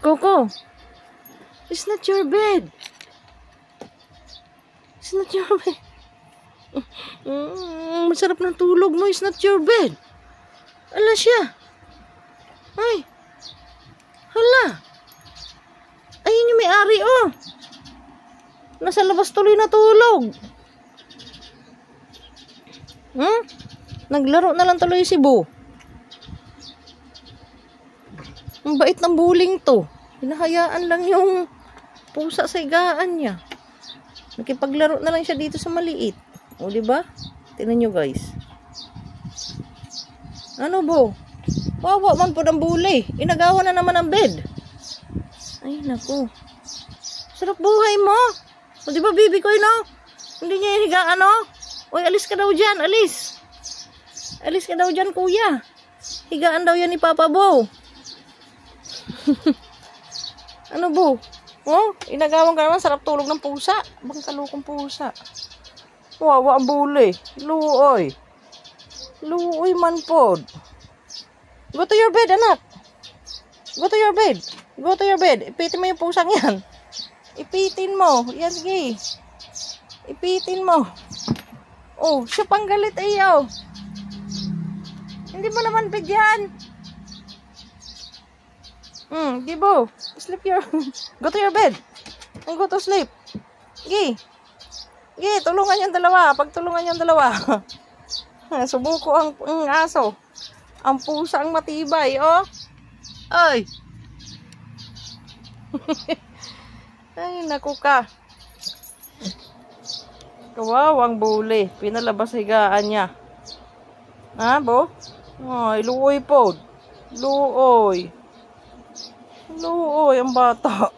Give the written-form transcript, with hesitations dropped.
Coco, it's not your bed. It's not your bed. Masarap ng tulog mo. It's not your bed. Ala siya. Ay. Hala. Ayun yung may-ari, oh. Nasa labas tuloy na tulog. Naglaro na lang tuloy si Bo. Ang bait ng buling to. Hinahayaan lang yung pusa sa higaan niya. Nakipaglaro na lang siya dito sa maliit. O, diba? Tingnan nyo, guys. Ano, Bo? Wawa man po ng bulay. Inagawa na naman ang bed. Ay, naku. Sarap buhay mo. O, diba, baby ko, no? Hindi niya higaan, no? Uy, alis ka daw dyan, alis. Alis ka daw dyan, kuya. Higaan daw yan ni Papa Bo. Ano, Bo? Oh, inagawan ka naman, sarap tulog ng pusa. Bang kalukong pusa. Wawa ang buli. Luoy. Luoy man pod. Go to your bed, anak. Go to your bed. Go to your bed. Ipitin mo yung pusang yan. Ipitin mo. Yan, sige. Ipitin mo. Oh, siya pang galit ayaw. Hindi mo naman bigyan. Di Bo. Sleep your... Go to your bed. And go to sleep. Gi. Gi, tulungan yung dalawa. Pagtulungan yung dalawa. Subuko ang aso. Ang pusa ang matibay, oh. Ay. Ay, naku ka. Kawawang buli. Pinalabas higaan niya. Ha, Bo? Ay, luoy po. Luoy. Luoy ang bata.